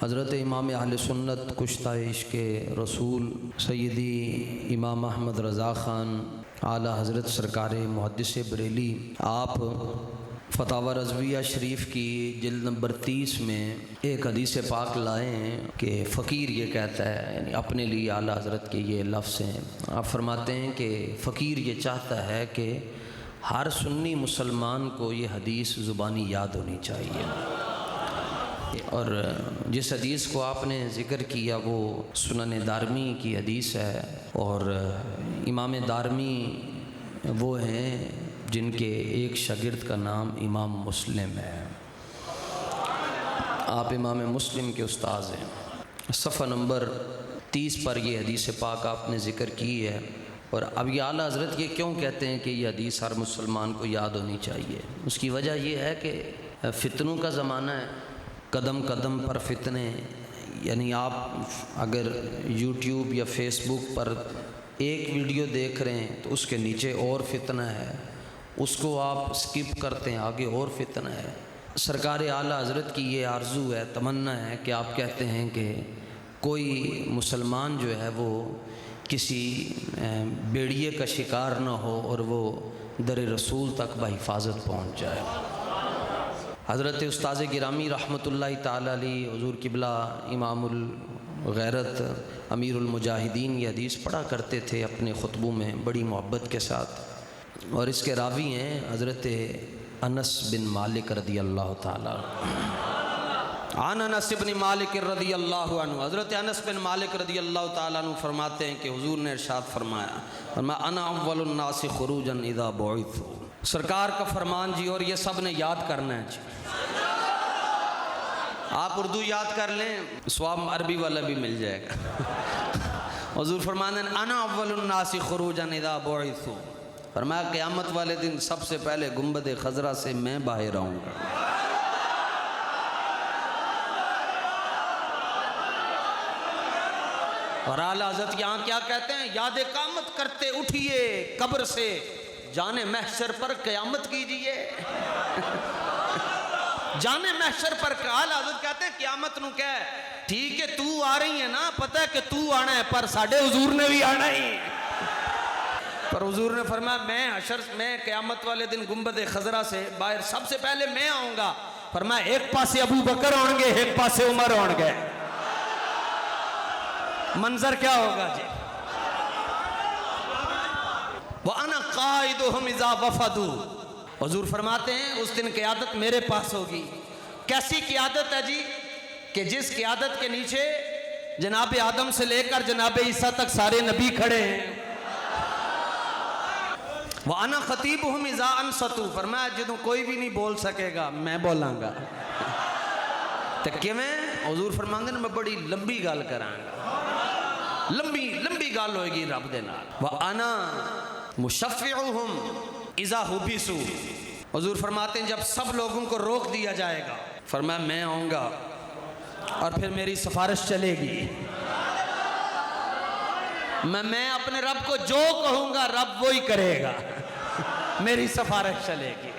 حضرت امام اہل سنت کشتہ عشق رسول سیدی امام احمد رضا خان اعلیٰ حضرت سرکار محدث بریلی آپ فتاوی رضویہ شریف کی جلد نمبر 30 میں ایک حدیث پاک لائے ہیں کہ فقیر یہ کہتا ہے، یعنی اپنے لیے اعلیٰ حضرت کے یہ لفظ ہیں۔ آپ فرماتے ہیں کہ فقیر یہ چاہتا ہے کہ ہر سنی مسلمان کو یہ حدیث زبانی یاد ہونی چاہیے، اور جس حدیث کو آپ نے ذکر کیا وہ سنن دارمی کی حدیث ہے، اور امام دارمی وہ ہیں جن کے ایک شاگرد کا نام امام مسلم ہے۔ آپ امام مسلم کے استاذ ہیں۔ صفحہ نمبر 30 پر یہ حدیث پاک آپ نے ذکر کی ہے، اور اب یہ اعلیٰ حضرت یہ کیوں کہتے ہیں کہ یہ حدیث ہر مسلمان کو یاد ہونی چاہیے؟ اس کی وجہ یہ ہے کہ فتنوں کا زمانہ ہے، قدم قدم پر فتنے، یعنی آپ اگر یوٹیوب یا فیس بک پر ایک ویڈیو دیکھ رہے ہیں تو اس کے نیچے اور فتنہ ہے، اس کو آپ سکپ کرتے ہیں آگے اور فتنہ ہے۔ سرکار اعلیٰ حضرت کی یہ آرزو ہے، تمنا ہے کہ آپ کہتے ہیں کہ کوئی مسلمان جو ہے وہ کسی بیڑیے کا شکار نہ ہو اور وہ در رسول تک بحفاظت پہنچ جائے۔ حضرت استاذ گرامی رحمۃ اللہ تعالیٰ علیہ حضور قبلہ امام الغیرت امیر المجاہدین یہ حدیث پڑھا کرتے تھے اپنے خطبوں میں بڑی محبت کے ساتھ، اور اس کے راوی ہیں حضرت انس بن مالک رضی اللہ تعالیٰ عن انس بن مالک رضی اللہ عنہ۔ حضرت انس بن مالک رضی اللہ تعالیٰ عنہ فرماتے ہیں کہ حضور نے ارشاد فرمایا، انا اول الناس خروجا اذا بعثوا۔ سرکار کا فرمان جی، اور یہ سب نے یاد کرنا ہے جی۔ آپ اردو یاد کر لیں، ثواب عربی والا بھی مل جائے گا۔ حضور فرماتے ہیں انا اول الناس خروجا اذا بعثوا، فرمایا قیامت والے دن سب سے پہلے گنبد خضرا سے میں باہر آؤں گا۔ اور اعلیٰ حضرت یہاں کیا کہتے ہیں؟ یاد قیامت کرتے اٹھیے قبر سے، جانے محشر پر قیامت کیجئے۔ جانے محشر پر اعلیٰ حضرت کہتے ہیں قیامت نو کہ ٹھیک ہے تو آ رہی ہے نا، پتہ ہے کہ تو آنا ہے، پر ساڑھے حضور نے بھی آنا ہی۔ پر حضور نے فرمایا میں قیامت والے دن گنبد خضرا سے باہر سب سے پہلے میں آؤں گا۔ فرمایا ایک پاسے ابو بکر آؤں گے، ایک پاسے عمر آؤں گے، منظر کیا ہوگا جی؟ وَأَنَا قَائِدُهُمْ إِذَا وَفَدُوا۔ حضور فرماتے ہیں اس دن قیادت میرے پاس ہوگی۔ کیسی قیادت ہے جی؟ کہ جس قیادت کے نیچے جناب آدم سے لے کر جناب عیسیٰ تک سارے نبی کھڑے ہیں۔ وَأَنَا خَطِيبُهُمْ إِذَا أَنصَتُوا۔ فرمایا جدوں کوئی بھی نہیں بول سکے گا میں بولاں گا۔ تکیہ میں حضور فرماندے میں بڑی لمبی گال کراں گا، لمبی گال ہوئے گی رب دے نال۔ وَأَنَا مُشَفِّعُهُمْ إِذَا حُبِسُوا۔ حضور فرماتے ہیں جب سب لوگوں کو روک دیا جائے گا، فرمایا میں آؤں گا اور پھر میری سفارش چلے گی۔ میں اپنے رب کو جو کہوں گا رب وہی کرے گا، میری سفارش چلے گی۔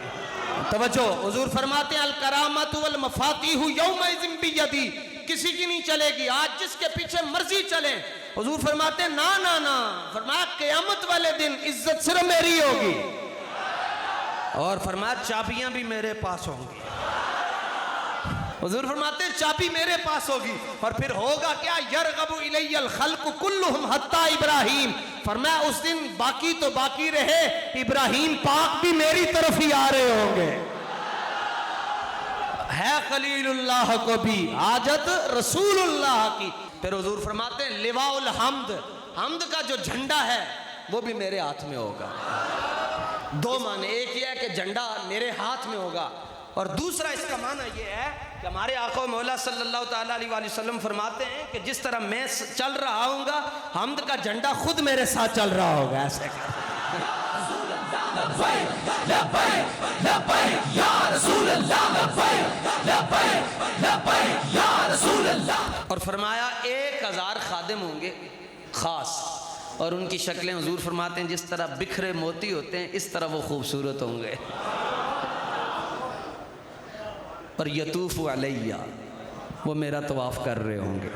توجہ، حضور فرماتے ہیں الکرامۃ والمفاتیح یومئذ بیدی، کسی کی نہیں چلے گی، آج جس کے پیچھے مرضی چلیں۔ حضور فرماتے ہیں نا، فرمایا قیامت والے دن عزت صرف میری ہوگی، اور فرمایا چابیاں بھی میرے پاس ہوں گی۔ حضور فرماتے ہیں چابی میرے پاس ہوگی، اور پھر ہوگا کیا؟ یرغب الی الخلق کلہم حتی ابراہیم۔ فرمایا اس دن باقی تو باقی رہے، ابراہیم پاک بھی میری طرف ہی آ رہے ہوں گے۔ ہے خلیل اللہ کو بھی حاجت رسول اللہ کی۔ پھر حضور فرماتے ہیں لواء الحمد، حمد کا جو جھنڈا ہے وہ بھی میرے ہاتھ میں ہوگا۔ دو معنی، ایک یہ ہے کہ جھنڈا میرے ہاتھ میں ہوگا، اور دوسرا اس کا معنی یہ ہے کہ ہمارے آقا و مولا صلی اللہ تعالیٰ علیہ وسلم فرماتے ہیں کہ جس طرح میں چل رہا ہوں گا حمد کا جھنڈا خود میرے ساتھ چل رہا ہوگا، ایسے اور فرمایا 1000 خادم ہوں گے خاص، اور ان کی شکلیں حضور فرماتے ہیں جس طرح بکھرے موتی ہوتے ہیں اس طرح وہ خوبصورت ہوں گے۔ اور یطوف علیہ، وہ میرا طواف کر رہے ہوں گے.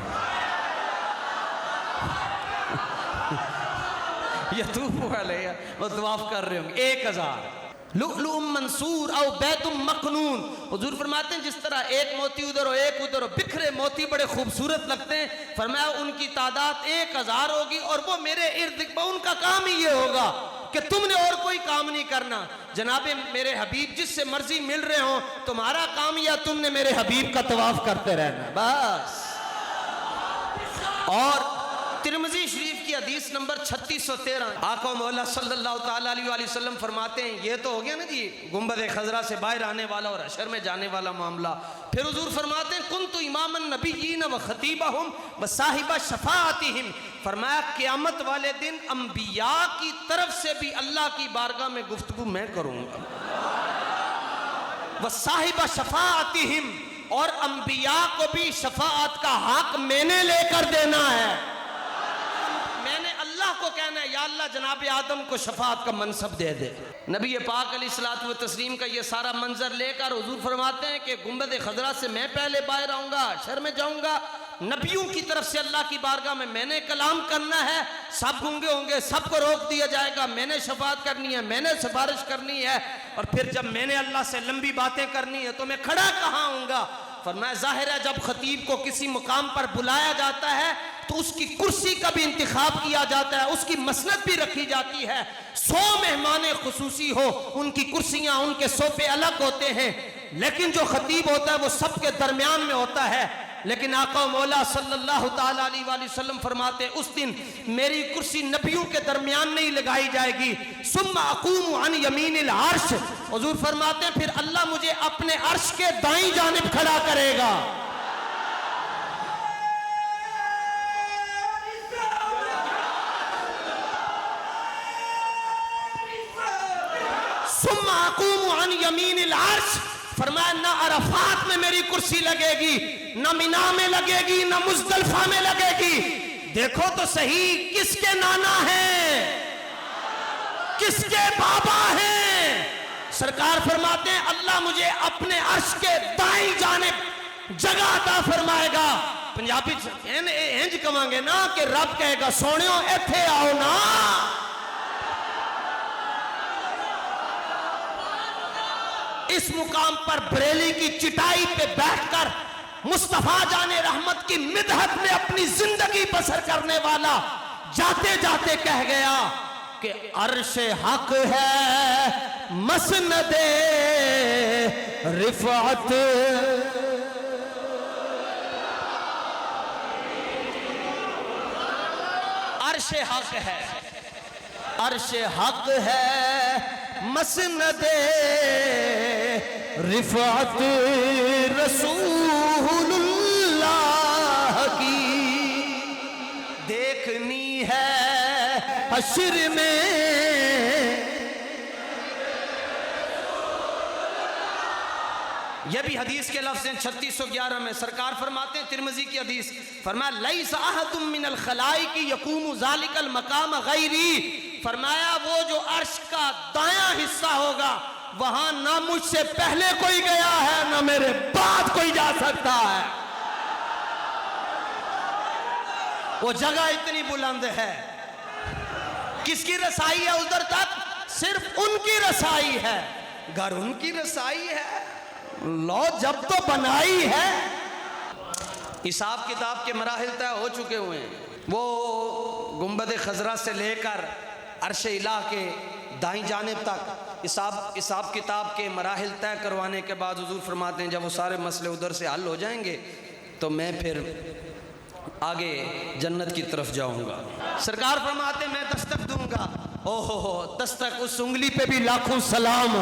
یطوفون علیہا وہ طواف کر رہے ہوں گے. 1000 لؤلؤ منصور او بیت مکنون. حضور فرماتے ہیں جس طرح ایک موتی ادھر ہو ایک ادھر ہو، بکھرے موتی بڑے خوبصورت لگتے ہیں، فرمایا ان کی تعداد 1000 ہوگی اور وہ میرے ارد گرد، ان کا کام ہی یہ ہوگا کہ تم نے اور کوئی کام نہیں کرنا. جناب میرے حبیب جس سے مرضی مل رہے ہوں، تمہارا کام یا تم نے میرے حبیب کا طواف کرتے رہنا بس. اور ترمذی شریف کی حدیث نمبر 3613 آقا مولا صلی اللہ تعالیٰ علیہ وآلہ وسلم فرماتے ہیں، یہ تو ہو گیا نا جی گنبد خضرا سے باہر آنے والا اور حشر میں جانے والا معاملہ. پھر حضور فرماتے ہیں کنت امام النبیین و خطیبہم و صاحب شفاعتہم. فرمایا قیامت والے دن انبیاء کی طرف سے بھی اللہ کی بارگاہ میں گفتگو میں کروں گا. و صاحب شفاعتہم، اور انبیاء کو بھی شفاعت کا حق میں نے لے کر دینا ہے. میں نے اللہ کو کہنا ہے یا اللہ جناب آدم کو شفاعت کا منصب دے دے. نبی پاک علیہ الصلوۃ والتسلیم کا یہ سارا منظر لے کر حضور فرماتے ہیں کہ گنبد خضرا سے میں پہلے باہر آؤں گا، حشر میں جاؤں گا. نبیوں کی طرف سے اللہ کی بارگاہ میں نے کلام کرنا ہے، سب گنگے ہوں گے، سب کو روک دیا جائے گا، میں نے شفاعت کرنی ہے، میں نے سفارش کرنی ہے. اور پھر جب میں نے اللہ سے لمبی باتیں کرنی ہے تو میں کھڑا کہاں ہوں گا؟ فرمایا ظاہر ہے جب خطیب کو کسی مقام پر بلایا جاتا ہے تو اس کی کرسی کا بھی انتخاب کیا جاتا ہے، اس کی مسند بھی رکھی جاتی ہے. 100 مہمان خصوصی ہو، ان کی کرسیاں، ان کے صوفے الگ ہوتے ہیں، لیکن جو خطیب ہوتا ہے وہ سب کے درمیان میں ہوتا ہے. لیکن آقا مولا صلی اللہ تعالیٰ علیہ وآلہ وسلم فرماتے اس دن میری کرسی نبیوں کے درمیان نہیں لگائی جائے گی. ثم اقوم عن یمین العرش. حضور فرماتے ہیں پھر اللہ مجھے اپنے عرش کے دائیں جانب کھڑا کرے گا. ثم اقوم عن یمین العرش. فرمایا نہ عرفات میں میری کرسی لگے گی، نہ مینا میں لگے گی، نہ مزدلفہ میں لگے گی. دیکھو تو صحیح کس کے نانا ہیں، کس کے بابا ہیں. سرکار فرماتے ہیں اللہ مجھے اپنے عرش کے دائیں جانب جگہ عطا فرمائے گا. پنجابی انج کہاں گے نا کہ رب کہے گا سونیو ایتھے آؤ نا. اس مقام پر بریلی کی چٹائی پہ بیٹھ کر مصطفیٰ جان رحمت کی مدحت میں اپنی زندگی بسر کرنے والا جاتے جاتے کہہ گیا کہ عرش حق ہے مسند رفعت. عرش حق ہے، عرش حق ہے مسند رفعت رسول اللہ کی دیکھنی ہے حشر میں. یہ بھی حدیث کے لفظ ہیں 3611 میں. سرکار فرماتے ہیں ترمذی کی حدیث، فرمایا لیس احد من الخلائق یقوم ذلک المقام غیری. فرمایا وہ جو عرش کا دایاں حصہ ہوگا وہاں نہ مجھ سے پہلے کوئی گیا ہے نہ میرے بعد کوئی جا سکتا ہے. وہ جگہ اتنی بلند ہے. کس کی رسائی ہے ادھر تک؟ صرف ان کی رسائی ہے. گھر ان کی رسائی ہے، لو جب تو بنائی ہے. حساب کتاب کے مراحل طے ہو چکے ہوئے ہیں. وہ گنبد خضرا سے لے کر عرش الہ کے دائیں جانب تک حساب کتاب کے مراحل طے کروانے کے بعد حضور فرماتے ہیں جب وہ سارے مسئلے ادھر سے حل ہو جائیں گے تو میں پھر آگے جنت کی طرف جاؤں گا. سرکار فرماتے ہیں میں دستک دوں گا. اوہ دستک، اس انگلی پہ بھی لاکھوں سلام.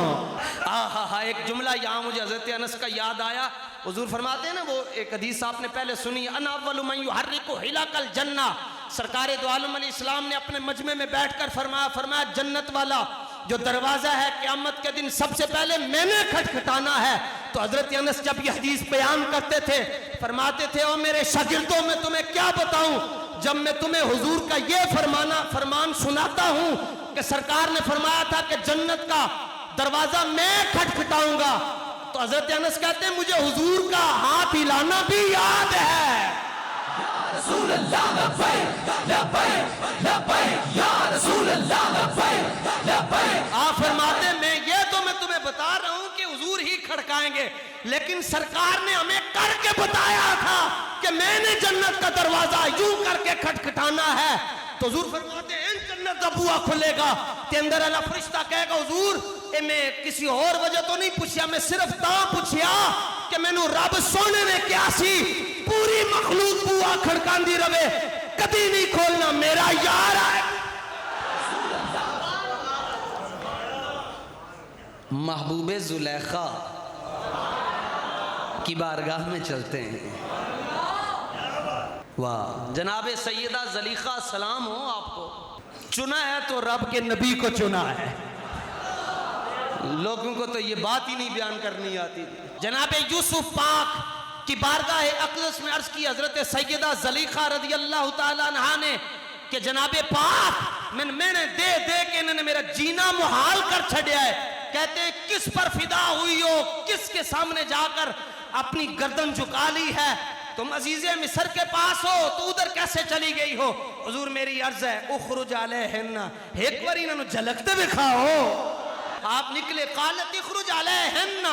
ایک جملہ یہاں مجھے حضرت انس کا یاد آیا. حضور فرماتے ہیں نا وہ ایک حدیث آپ نے پہلے سنی، انا اول من یحرک حلق الجنہ. سرکار دو عالم علیہ السلام نے اپنے مجمع میں بیٹھ کر فرمایا جنت والا جو دروازہ ہے قیامت کے دن سب سے پہلے میں نے کھٹکھٹانا ہے. تو حضرت انس جب یہ حدیث بیان کرتے تھے فرماتے تھے او میرے شاگردوں میں تمہیں کیا بتاؤں جب میں تمہیں حضور کا یہ فرمان سناتا ہوں کہ سرکار نے فرمایا تھا کہ جنت کا دروازہ میں کھٹکھٹاؤں گا. تو حضرت انس کہتے ہیں مجھے حضور کا ہاتھ ہلانا بھی یاد ہے. رسول اللہ لبیک لبیک لبیک یا رسول اللہ لبیک لبیک. آپ فرماتے ہیں میں تمہیں بتا رہا ہوں کہ حضور ہی کھڑکائیں گے، لیکن سرکار نے ہمیں کر کے بتایا تھا کہ میں نے جنت کا دروازہ یوں کر کے کھٹکھٹانا ہے. تو حضور فرماتے ہیں جنت کا بوا کھلے گا تے اندر اللہ فرشتہ کہے گا حضور اے میں کسی اور وجہ تو نہیں پوچھیا، میں صرف تاں پوچھیا کہ میں نو رب سونے نے کیا سی پوری مخلوق بوا کھڑکان دی روے کبھی نہیں کھولنا، میرا یار آئے. محبوب زلیخا کی بارگاہ میں چلتے ہیں. واہ جناب سیدہ زلیخا سلام ہو آپ کو. چنا ہے تو رب کے نبی کو چنا ہے، لوگوں کو تو یہ بات ہی نہیں بیان کرنی آتی. جناب یوسف پاک کی بارگاہ اقدس میں عرض کی حضرت سیدہ زلیخا رضی اللہ تعالیٰ عنہا نے کہ جناب پاک میں نے دے کے انہوں نے میرا جینا محال کر چھڑیا ہے. کہتے ہیں کس پر فدا ہوئی ہو، کس کے سامنے جا کر اپنی گردن جھکا لی ہے، تم عزیز مصر کے پاس ہو تو ادھر کیسے چلی گئی ہو؟ حضور میری عرض ہے اخرج علیہن، ایک بار انہوں جھلکتے دکھاؤ. آپ نکلے قالت اخرج علیہن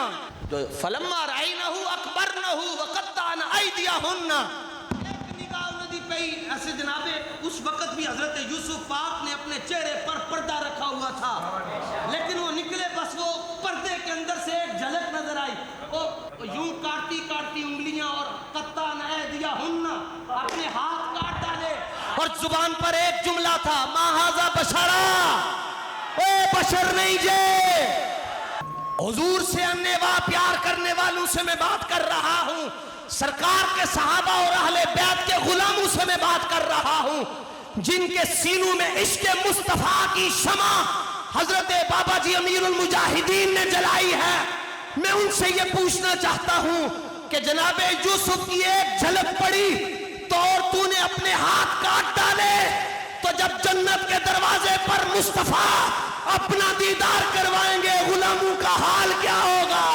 فلما رأینہ اکبرنہ وقطعن ایدیہن. ایک نگاہ انہوں دی پئی ایسے جنابے اس وقت بھی حضرت یوسف پاک نے اپنے چہرے پر پردہ رکھا ہوا تھا، لیکن وہ نکلے بس وہ پردے کے اندر سے ایک جھلک نظر آئی. وہ یوں کاٹتی انگلیاں اور قطعن ایدیہن اپنے ہاتھ کاٹ ڈالے اور زبان پر ایک جملہ تھا ما ھذا بشرا، اے بشر نہیں جے. حضور سے اننے وا پیار کرنے والوں سے میں بات کر رہا ہوں، سرکار کے صحابہ اور اہل بیت کے غلاموں سے میں بات کر رہا ہوں جن کے سینوں میں عشق مصطفیٰ کی شمع حضرت بابا جی امیر المجاہدین نے جلائی ہے. میں ان سے یہ پوچھنا چاہتا ہوں کہ جناب یوسف کی ایک جھلک پڑی تو اور تو نے اپنے ہاتھ کاٹ ڈالے، تو جب جنت کے دروازے پر مصطفیٰ اپنا دیدار کروائیں گے غلاموں کا حال کیا ہوگا؟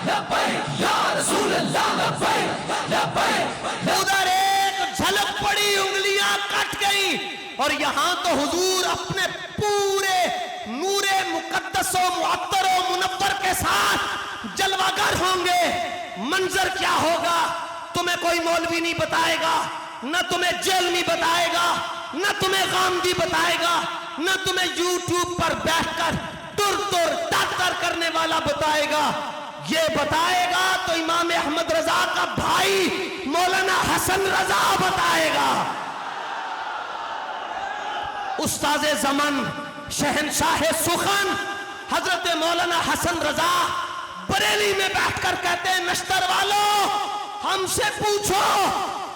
لبیک یا رسول اللہ لبیک لبیک. ادھر ایک جھلک پڑی انگلیاں کٹ گئی اور یہاں تو حضور اپنے پورے نور مقدس و معطر و منور کے ساتھ جلوہ گر ہوں گے. منظر کیا ہوگا تمہیں کوئی مولوی نہیں بتائے گا، نہ تمہیں جیلمی بتائے گا، نہ تمہیں غامدی بتائے گا، نہ تمہیں یوٹیوب پر بیٹھ کر ٹر کرنے والا بتائے گا. یہ بتائے گا تو امام احمد رضا کا بھائی مولانا حسن رضا بتائے گا. استاذ زمن شہنشاہ سخن حضرت مولانا حسن رضا بریلی میں بیٹھ کر کہتے ہیں نشتر والوں ہم سے پوچھو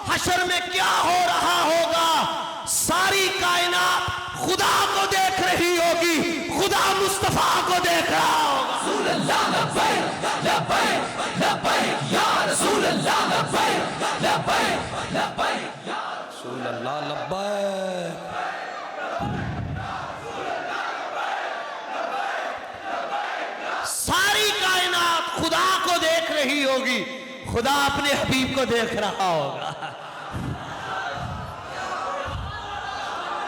حشر میں کیا ہو رہا ہوگا. ساری کائنات خدا کو دیکھ رہی ہوگی، خدا مصطفیٰ کو دیکھ رہا ہوگا. رسول اللہ لبیک لبیک لبیک یا رسول اللہ لبیک لبیک لبیک یا رسول اللہ لبیک. ساری کائنات خدا کو دیکھ رہی ہوگی، خدا اپنے حبیب کو دیکھ رہا ہوگا.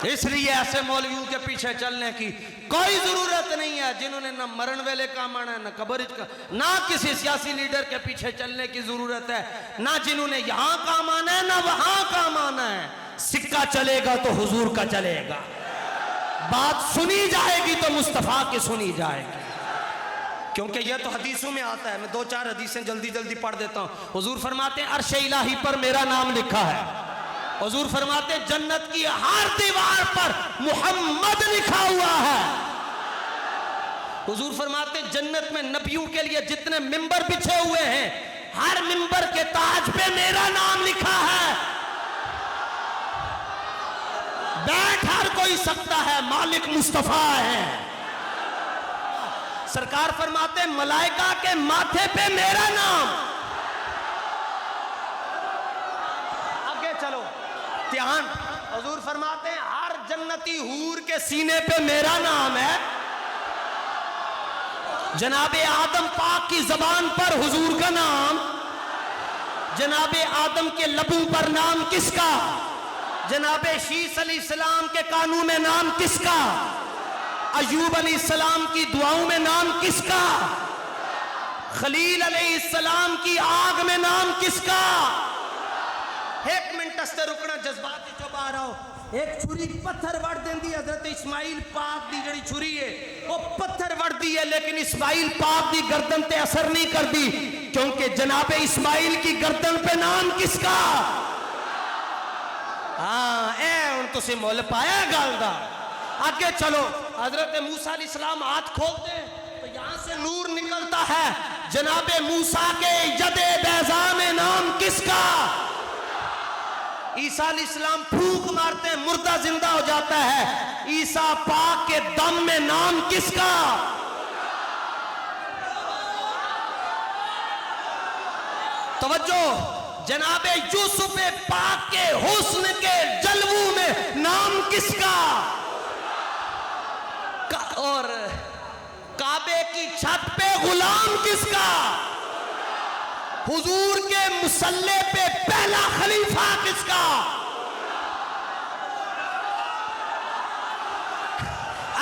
اس لیے ایسے مولویوں کے پیچھے چلنے کی کوئی ضرورت نہیں ہے جنہوں نے نہ مرن ویلے کام آنا ہے نہ قبر کا، نہ کسی سیاسی لیڈر کے پیچھے چلنے کی ضرورت ہے، نہ جنہوں نے یہاں کام آنا ہے نہ وہاں کام آنا ہے. سکہ چلے گا تو حضور کا چلے گا، بات سنی جائے گی تو مصطفیٰ کی سنی جائے گی. کیونکہ یہ تو حدیثوں میں آتا ہے، میں 2-4 حدیثیں جلدی پڑھ دیتا ہوں. حضور فرماتے ہیں عرش الہی پر میرا نام لکھا ہے. حضور فرماتے ہیں جنت کی ہر دیوار پر محمد لکھا ہوا ہے. حضور فرماتے ہیں جنت میں نبیوں کے لیے جتنے ممبر بچھے ہوئے ہیں ہر ممبر کے تاج پہ میرا نام لکھا ہے. بیٹھ ہر کوئی سکتا ہے، مالک مصطفیٰ ہے. سرکار فرماتے ہیں ملائکہ کے ماتھے پہ میرا نام. آگے چلو دھیان. حضور فرماتے ہیں ہر جنتی حور کے سینے پہ میرا نام ہے. جناب آدم پاک کی زبان پر حضور کا نام، جناب آدم کے لبوں پر نام کس کا؟ جناب شیس علیہ السلام کے کانوں میں نام کس کا؟ ایوب علیہ السلام کی دعاؤں میں نام کس کا؟ خلیل علیہ السلام کی آگ میں نام کس کا؟ ایک منٹ استے رکنا، جذباتی جو باہر آؤ. ایک چھری پتھر وڑ دیندی حضرت اسماعیل پاک دی جڑی چھری ہے وہ پتھر وڑ دی ہے، لیکن اسماعیل پاک دی گردن تے اثر نہیں کر دی، کیونکہ جناب اسماعیل کی گردن پہ نام کس کا؟ ہاں اے ان تو سے مول پایا گال دا. آگے چلو، حضرت موسیٰ علیہ السلام ہاتھ کھولتے ہیں تو یہاں سے نور نکلتا ہے. جناب موسیٰ کے ید بیضاء میں نام کس کا؟ عیسیٰ علیہ السلام پھونک مارتے ہیں، مردہ زندہ ہو جاتا ہے. عیسیٰ پاک کے دم میں نام کس کا؟ توجہ، جناب یوسف پاک کے حسن کے جلووں میں نام کس کا؟ اور کعبے کی چھت پہ غلام کس کا؟ حضور کے مصلی پہ پہلا خلیفہ کس کا؟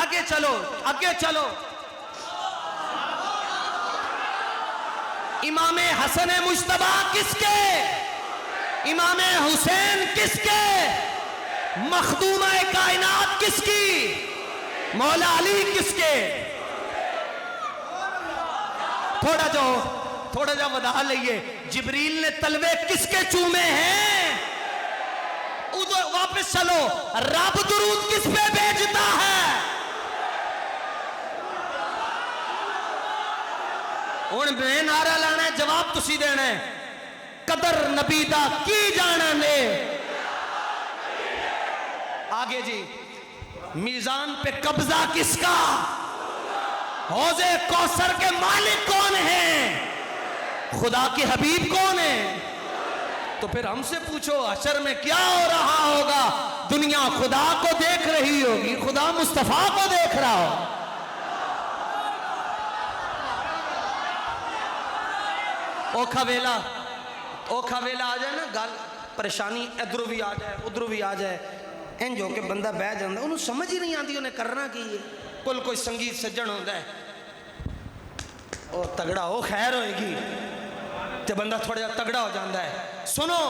آگے چلو، آگے چلو. امام حسن مجتبی کس کے؟ امام حسین کس کے؟ مخدومہ کائنات کس کی؟ مولا علی کس کے؟ تھوڑا جا وضاحت لئیے. جبریل نے تلوے کس کے چومے ہیں؟ ادھر واپس چلو، رب درود کس پہ بھیجتا ہے؟ ان میں نعرہ لانا ہے، جواب تسی دینا ہے. قدر نبی دا کی جانا نے. آگے جی، میزان پہ قبضہ کس کا؟ حوض کوثر کے مالک کون ہیں؟ خدا کے حبیب کون ہیں؟ تو پھر ہم سے پوچھو حشر میں کیا ہو رہا ہوگا؟ دنیا خدا کو دیکھ رہی ہوگی، خدا مصطفیٰ کو دیکھ رہا ہو. اوکھا ویلا آ جائے نا، گل پریشانی ادھروں بھی آ جائے ادھروں بھی آ جائے، انج ہو کے بندہ بہ جاندہ، انہوں سمجھ ہی نہیں آتی انہیں کرنا کی ہے. کوئی سنگیت سجن ہوتا ہے اور تگڑا ہو خیر ہوئے گی تو بندہ تھوڑا جا تگڑا ہو جاندہ ہے. سنو،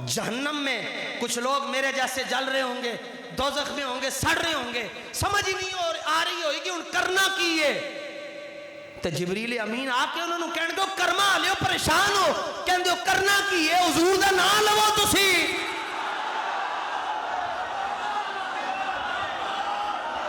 جہنم میں کچھ لوگ میرے جیسے جل رہے ہوں گے، دوزخ میں ہوں گے، سڑ رہے ہوں گے، سمجھ ہی نہیں آ رہی ہوئی گی ان کرنا کی ہے. تو جبریل امین آ کے انہوں نے کہنے دو کرما لیو، پریشان ہو کہنے دو کرنا کی ہے، حضور دا نام لو تسی.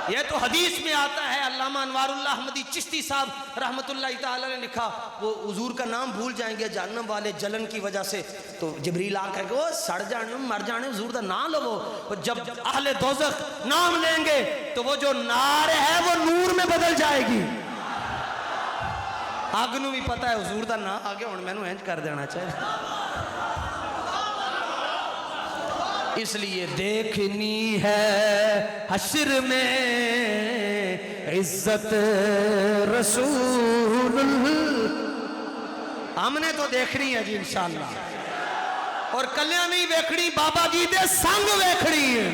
یہ تو حدیث میں آتا ہے. علامہ انوار اللہ احمدی چشتی صاحب رحمت اللہ تعالی نے لکھا، وہ حضور کا نام بھول جائیں گے جہنم والے جلن کی وجہ سے، تو جبریل آ کر کے وہ سڑ جانے مر جانے حضور دا نام لو. جب اہل دوزخ نام لیں گے تو وہ جو نار ہے وہ نور میں بدل جائے گی. آگ نو بھی پتا ہے حضور دا نام آگے ہون میں نو انج کر دینا چاہے. اس لیے دیکھنی ہے حشر میں عزت رسول، ہم نے تو دیکھنی ہے جی انشاءاللہ، اور کلیاں نہیں ویکھنی، بابا جی دے سنگ ویکھنی ہے.